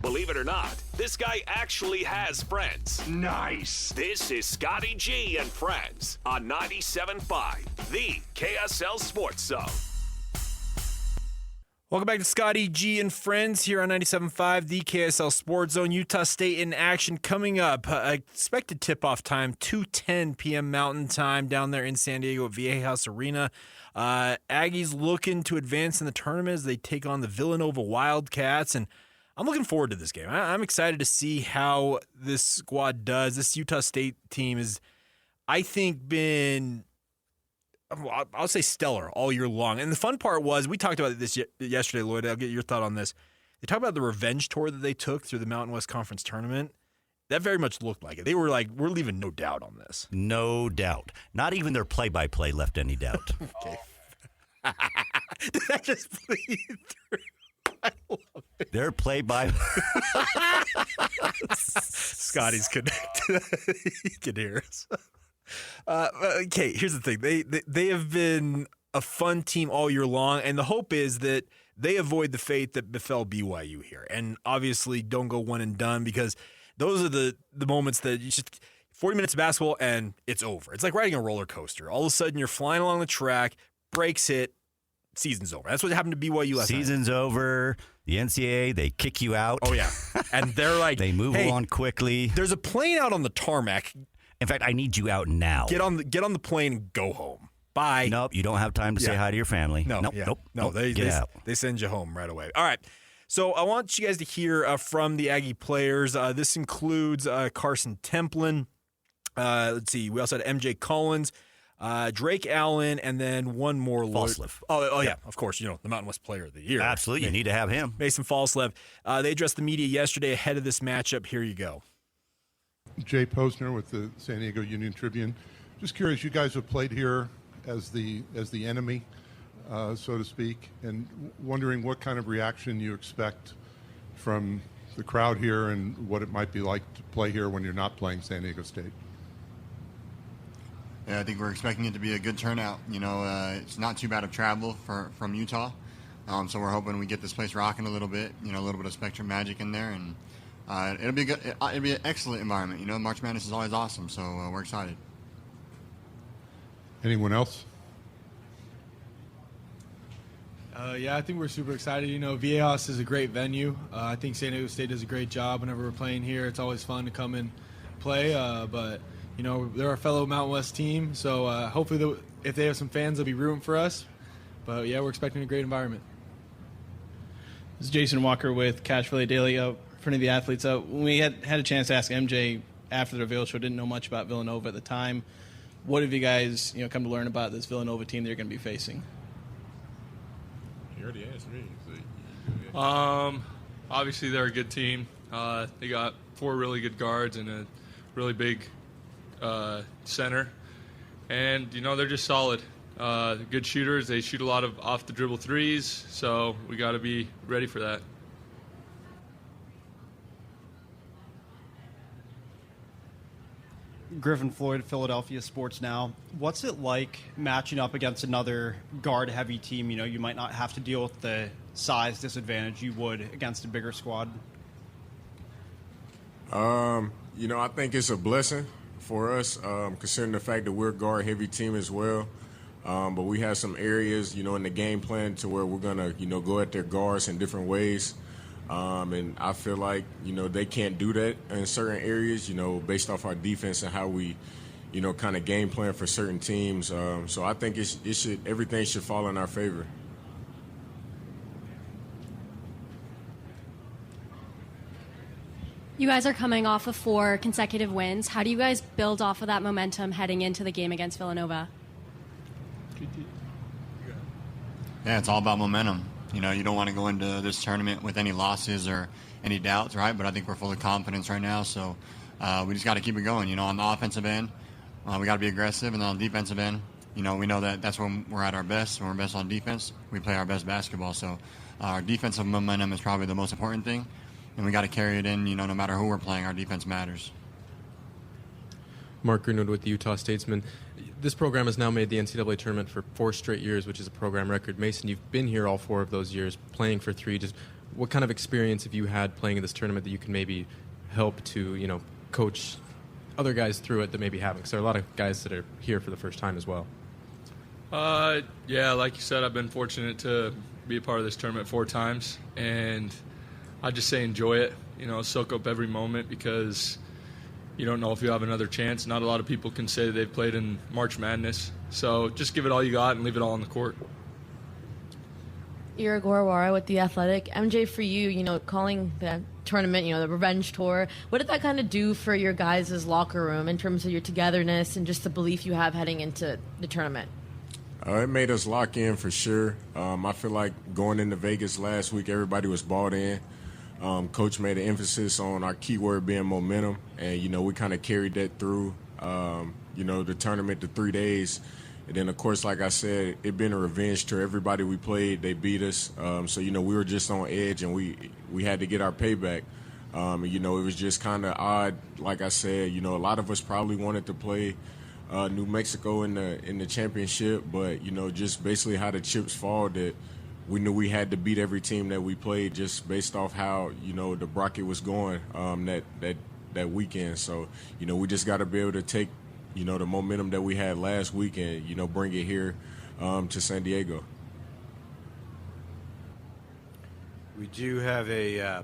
Believe it or not, this guy actually has friends. Nice. This is Scotty G and Friends on 97.5, the KSL Sports Zone. Welcome back to Scotty G and Friends here on 97.5, the KSL Sports Zone. Utah State in action coming up. Expected tip-off time, 2:10 p.m. Mountain Time down there in San Diego at Viejas Arena. Aggies looking to advance in the tournament as they take on the Villanova Wildcats, and I'm looking forward to this game. I'm excited to see how this squad does. This Utah State team has, I think, been, I'll say stellar all year long. And the fun part was, we talked about this yesterday, Lloyd. I'll get your thought on this. They talked about the revenge tour that they took through the Mountain West Conference tournament. That very much looked like it. They were like, we're leaving no doubt on this. No doubt. Not even their play-by-play left any doubt. Okay. Did that just bleed through? I love it. Their play-by... Scotty's connected. He can hear us. Okay, here's the thing. They have been a fun team all year long, and the hope is that they avoid the fate that befell BYU here. And obviously don't go one and done, because those are the moments that you just 40 minutes of basketball and it's over. It's like riding a roller coaster. All of a sudden you're flying along the track, brakes hit, season's over. That's what happened to BYU last night. Season's over. The NCAA, they kick you out. Oh, yeah. And they're like, they move hey, on quickly. There's a plane out on the tarmac. In fact, I need you out now. Get on the plane and go home. Bye. Nope, you don't have time to say hi to your family. No, Get out. They send you home right away. All right. So I want you guys to hear from the Aggie players. This includes Carson Templin. Let's see. We also had MJ Collins, Drake Allen, and then one more. Falslev. Oh, yeah. Of course, the Mountain West Player of the Year. Absolutely. You need to have him. Mason Falslev. They addressed the media yesterday ahead of this matchup. Here you go. Jay Posner with the San Diego Union Tribune. Just curious, you guys have played here as the enemy, so to speak, and wondering what kind of reaction you expect from the crowd here and what it might be like to play here when you're not playing San Diego State. Yeah, I think we're expecting it to be a good turnout. It's not too bad of travel from Utah, so we're hoping we get this place rocking a little bit. A little bit of Spectrum magic in there, and it'll be good. It'll be an excellent environment. March Madness is always awesome, so we're excited. Anyone else? Yeah, I think we're super excited. Viejas is a great venue. I think San Diego State does a great job whenever we're playing here. It's always fun to come and play, but they're our fellow Mountain West team, so hopefully if they have some fans, they'll be rooting for us. But, yeah, we're expecting a great environment. This is Jason Walker with Cash Valley Daily, in front of the athletes. When we had a chance to ask MJ after the reveal show, didn't know much about Villanova at the time. What have you guys come to learn about this Villanova team they're going to be facing? You already asked me. So obviously, they're a good team. They got 4 really good guards and a really big center. And, they're just solid. Good shooters. They shoot a lot of off-the-dribble threes, so we got to be ready for that. Griffin Floyd, Philadelphia Sports Now. What's it like matching up against another guard-heavy team? You might not have to deal with the size disadvantage you would against a bigger squad. I think it's a blessing for us, considering the fact that we're a guard-heavy team as well. But we have some areas, in the game plan to where we're going to, go at their guards in different ways. And I feel like, they can't do that in certain areas, based off our defense and how we, kind of game plan for certain teams. So I think everything should fall in our favor. You guys are coming off of 4 consecutive wins. How do you guys build off of that momentum heading into the game against Villanova? Yeah, it's all about momentum. You don't want to go into this tournament with any losses or any doubts, right? But I think we're full of confidence right now, so we just got to keep it going. On the offensive end, we got to be aggressive, and then on the defensive end, we know that that's when we're at our best. When we're best on defense, we play our best basketball. So our defensive momentum is probably the most important thing, and we got to carry it in. No matter who we're playing, our defense matters. Mark Greenwood with the Utah Statesman. This program has now made the NCAA tournament for 4 straight years, which is a program record. Mason, you've been here all 4 of those years, playing for 3. Just what kind of experience have you had playing in this tournament that you can maybe help to, coach other guys through it that maybe haven't? Because there are a lot of guys that are here for the first time as well. Yeah, like you said, I've been fortunate to be a part of this tournament 4 times, and I just say enjoy it. Soak up every moment, because you don't know if you have another chance. Not a lot of people can say they've played in March Madness, so just give it all you got and leave it all on the court. Ira Gorwara with The Athletic. MJ, for you, calling the tournament, the revenge tour, what did that kind of do for your guys' locker room in terms of your togetherness and just the belief you have heading into the tournament? It made us lock in for sure. I feel like going into Vegas last week, everybody was bought in. Coach made an emphasis on our keyword being momentum, and, we kind of carried that through, the tournament, the 3 days. And then, of course, like I said, it been a revenge tour. Everybody we played, they beat us. So, we were just on edge, and we had to get our payback. It was just kind of odd. Like I said, a lot of us probably wanted to play New Mexico in the championship, but, just basically how the chips fall, that we knew we had to beat every team that we played just based off how, the bracket was going that weekend. So, we just got to be able to take, the momentum that we had last week and, bring it here to San Diego. We do have a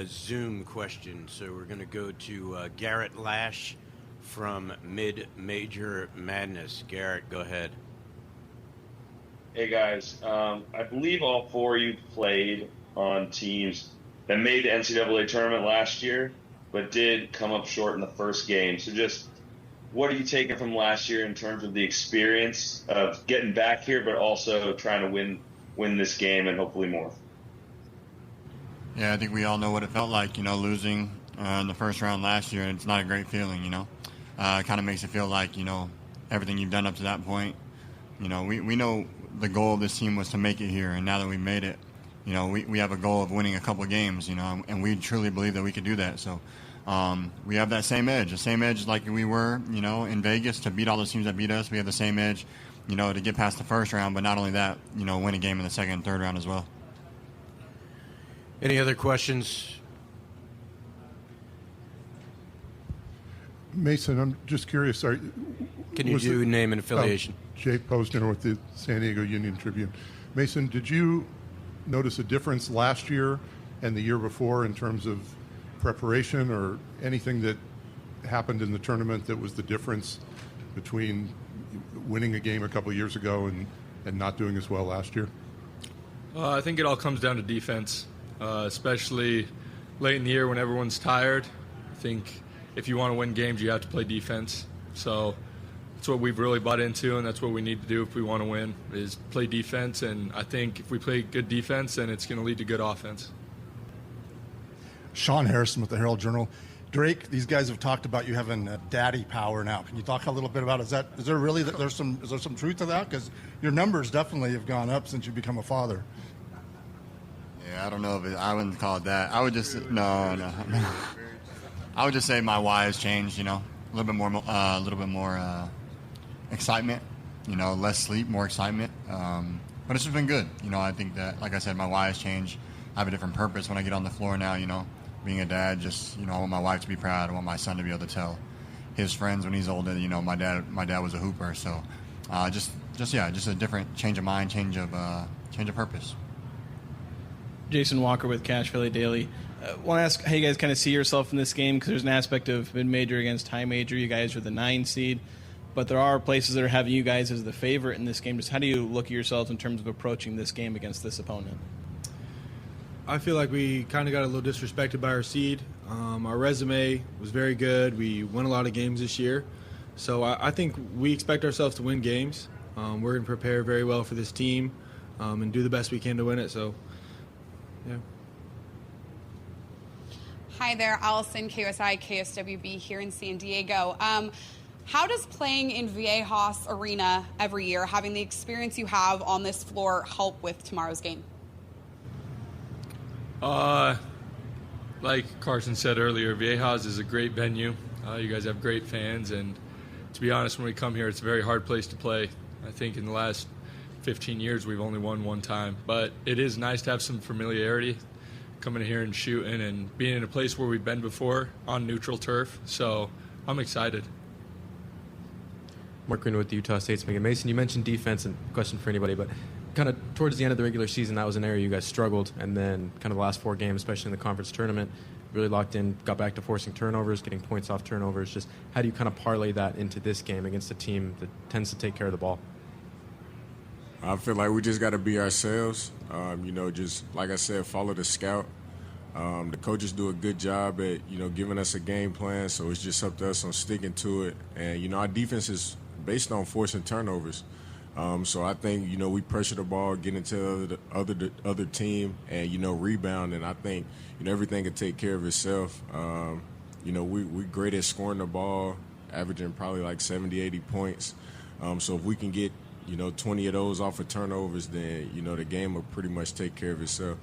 Zoom question, so we're going to go to Garrett Lash from Mid-Major Madness. Garrett, go ahead. Hey, guys. I believe all 4 of you played on teams that made the NCAA tournament last year, but did come up short in the first game. So just what are you taking from last year in terms of the experience of getting back here, but also trying to win this game and hopefully more? Yeah, I think we all know what it felt like, losing in the first round last year. It's not a great feeling, It kind of makes it feel like, everything you've done up to that point. We know the goal of this team was to make it here, and now that we made it, we have a goal of winning a couple of games, and we truly believe that we could do that. So we have that same edge, like we were, in Vegas to beat all those teams that beat us. We have the same edge, to get past the first round, but not only that, win a game in the second and third round as well. Any other questions? Mason, I'm just curious. Can you do name and affiliation? Jay Posner with the San Diego Union Tribune. Mason, did you notice a difference last year and the year before in terms of preparation or anything that happened in the tournament that was the difference between winning a game a couple of years ago and not doing as well last year? I think it all comes down to defense, especially late in the year when everyone's tired. I think if you want to win games, you have to play defense. So that's what we've really bought into, and that's what we need to do if we want to win, is play defense. And I think if we play good defense, then it's going to lead to good offense. Sean Harrison with the Herald Journal. Drake, these guys have talked about you having daddy power now. Can you talk a little bit about is there some truth to that? Because your numbers definitely have gone up since you become a father. Yeah, I don't know if I wouldn't call it that. I would just no. I would just say my why has changed. A little bit more excitement. Less sleep, more excitement. But it's just been good. I think that, like I said, my why has changed. I have a different purpose when I get on the floor now. Being a dad, just I want my wife to be proud. I want my son to be able to tell his friends when he's older. My dad was a hooper. So just a different change of mind, change of purpose. Jason Walker with Cash Valley Daily. Want to ask how you guys kind of see yourself in this game, because there's an aspect of mid-major against high major. You guys are the 9 seed, but there are places that are having you guys as the favorite in this game. Just how do you look at yourselves in terms of approaching this game against this opponent? I feel like we kind of got a little disrespected by our seed. Our resume was very good. We won a lot of games this year. So I think we expect ourselves to win games. We're going to prepare very well for this team and do the best we can to win it. So, yeah. Hi there, Allison, KUSI, KSWB here in San Diego. How does playing in Viejas Arena every year, having the experience you have on this floor, help with tomorrow's game? Like Carson said earlier, Viejas is a great venue. You guys have great fans, and to be honest, when we come here, it's a very hard place to play. I think in the last 15 years, we've only won one time, but it is nice to have some familiarity. coming here and shooting and being in a place where we've been before on neutral turf. So I'm excited. Mark Green with Utah State's Megan Mason. You mentioned defense, and question for anybody, but kind of towards the end of the regular season, that was an area you guys struggled, and then kind of the last 4 games, especially in the conference tournament, really locked in, got back to forcing turnovers, getting points off turnovers. Just how do you kind of parlay that into this game against a team that tends to take care of the ball? I feel like we just got to be ourselves. Just like I said, follow the scout. The coaches do a good job at, giving us a game plan, so it's just up to us on sticking to it. And, our defense is based on forcing turnovers. So I think, we pressure the ball, get into the other team, and, rebound. And I think, everything can take care of itself. We great at scoring the ball, averaging probably like 70, 80 points. So if we can get, 20 of those off of turnovers, then, the game will pretty much take care of itself.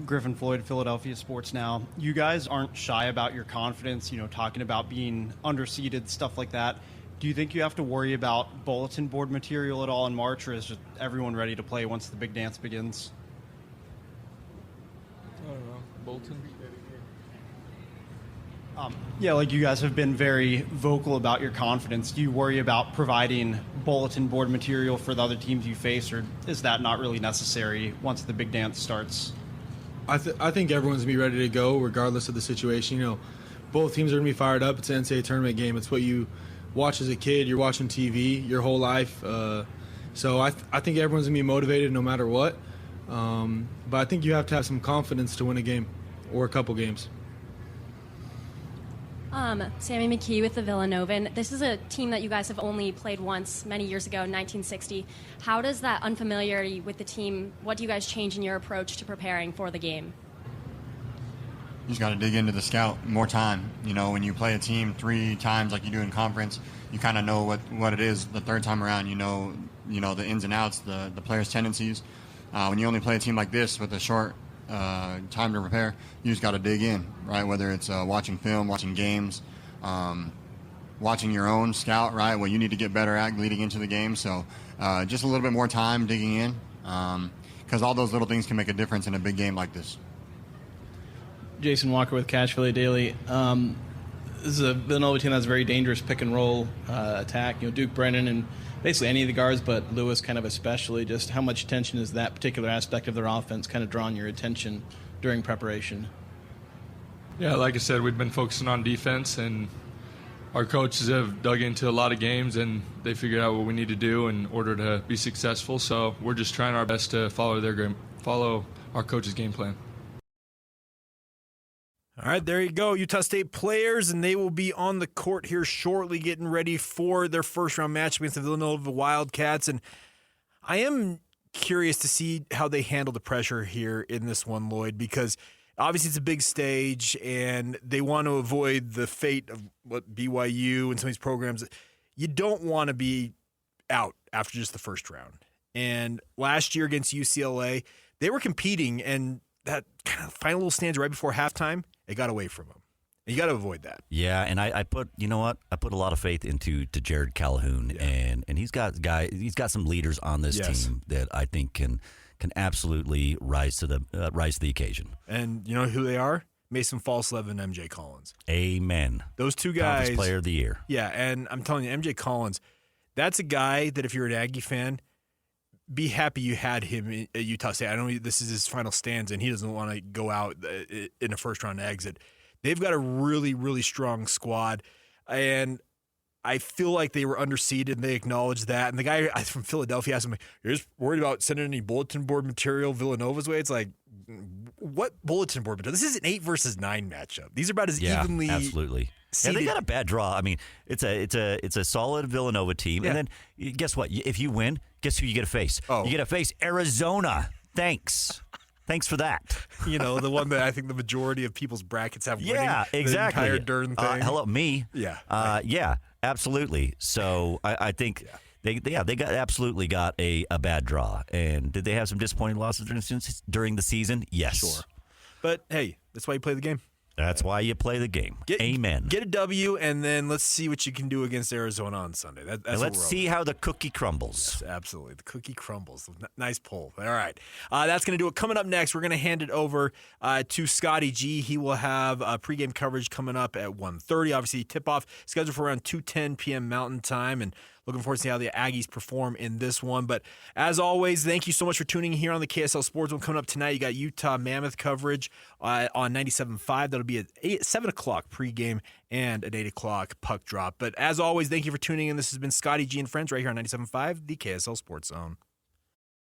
Griffin Floyd, Philadelphia Sports Now. You guys aren't shy about your confidence, talking about being underseeded, stuff like that. Do you think you have to worry about bulletin board material at all in March, or is just everyone ready to play once the big dance begins? I don't know. Bolton? Yeah, like you guys have been very vocal about your confidence. Do you worry about providing bulletin board material for the other teams you face, or is that not really necessary once the big dance starts? I think everyone's going to be ready to go regardless of the situation. Both teams are going to be fired up. It's an NCAA tournament game. It's what you watch as a kid. You're watching TV your whole life. So I think everyone's going to be motivated no matter what. But I think you have to have some confidence to win a game or a couple games. Sammy McKee with the Villanova. And this is a team that you guys have only played once many years ago in 1960. How does that unfamiliarity with the team, what do you guys change in your approach to preparing for the game? You just got to dig into the scout more time. When you play a team 3 times like you do in conference, you kind of know what it is the third time around. You know the ins and outs, the players' tendencies. When you only play a team like this with a short time to prepare, you just got to dig in, right? Whether it's watching film, watching games, watching your own scout, right? What you need to get better at leading into the game. So just a little bit more time digging in, because all those little things can make a difference in a big game like this. Jason Walker with Cache Valley Daily. This is a Villanova team that has a very dangerous pick and roll attack. Duke Brennan and basically any of the guards, but Lewis kind of especially. Just how much attention is that particular aspect of their offense kind of drawing your attention during preparation? Yeah, like I said, we've been focusing on defense, and our coaches have dug into a lot of games, and they figured out what we need to do in order to be successful. So we're just trying our best to follow our coach's game plan. All right, there you go. Utah State players, and they will be on the court here shortly getting ready for their first-round match against the Villanova Wildcats. And I am curious to see how they handle the pressure here in this one, Lloyd, because obviously it's a big stage, and they want to avoid the fate of what BYU and some of these programs. You don't want to be out after just the first round. And last year against UCLA, they were competing, and that kind of final little stanza right before halftime, it got away from them. And you got to avoid that. Yeah, and I put a lot of faith into Jared Calhoun, and he's got some leaders on this team that I think can absolutely rise to the occasion. And you know who they are? Mason Falslev and MJ Collins. Amen. Those two guys. Conference Player of the Year. Yeah, and I'm telling you, MJ Collins, that's a guy that if you're an Aggie fan, be happy you had him at Utah State. I know this is his final stanza, and he doesn't want to go out in a first-round exit. They've got a really, really strong squad, and I feel like they were underseeded, and they acknowledged that. And the guy from Philadelphia asked him, "You're just worried about sending any bulletin board material Villanova's way?" It's like, what bulletin board material? This is an 8 versus 9 matchup. These are about as evenly absolutely. seeded. Yeah, they got a bad draw. I mean, it's a solid Villanova team, and then guess what? If you win, guess who you get to face? Oh. You get to face Arizona. Thanks for that. The one that I think the majority of people's brackets have winning. Yeah, exactly. The entire darn thing. Hello, me. Yeah. Yeah, absolutely. So I think they absolutely got a bad draw. And did they have some disappointing losses during the season? Yes. Sure. But hey, that's why you play the game. That's why you play the game. Amen. Get a W, and then let's see what you can do against Arizona on Sunday. That's and let's see how the cookie crumbles. Yes, absolutely. The cookie crumbles. Nice pull. All right. That's going to do it. Coming up next, we're going to hand it over to Scotty G. He will have pregame coverage coming up at 1:30. Obviously, tip-off scheduled for around 2:10 p.m. Mountain Time, and looking forward to see how the Aggies perform in this one. But as always, thank you so much for tuning in here on the KSL Sports Zone. Coming up tonight, you got Utah Mammoth coverage on 97.5. That'll be at 7 o'clock pregame and at 8 o'clock puck drop. But as always, thank you for tuning in. This has been Scotty G and Friends right here on 97.5, the KSL Sports Zone.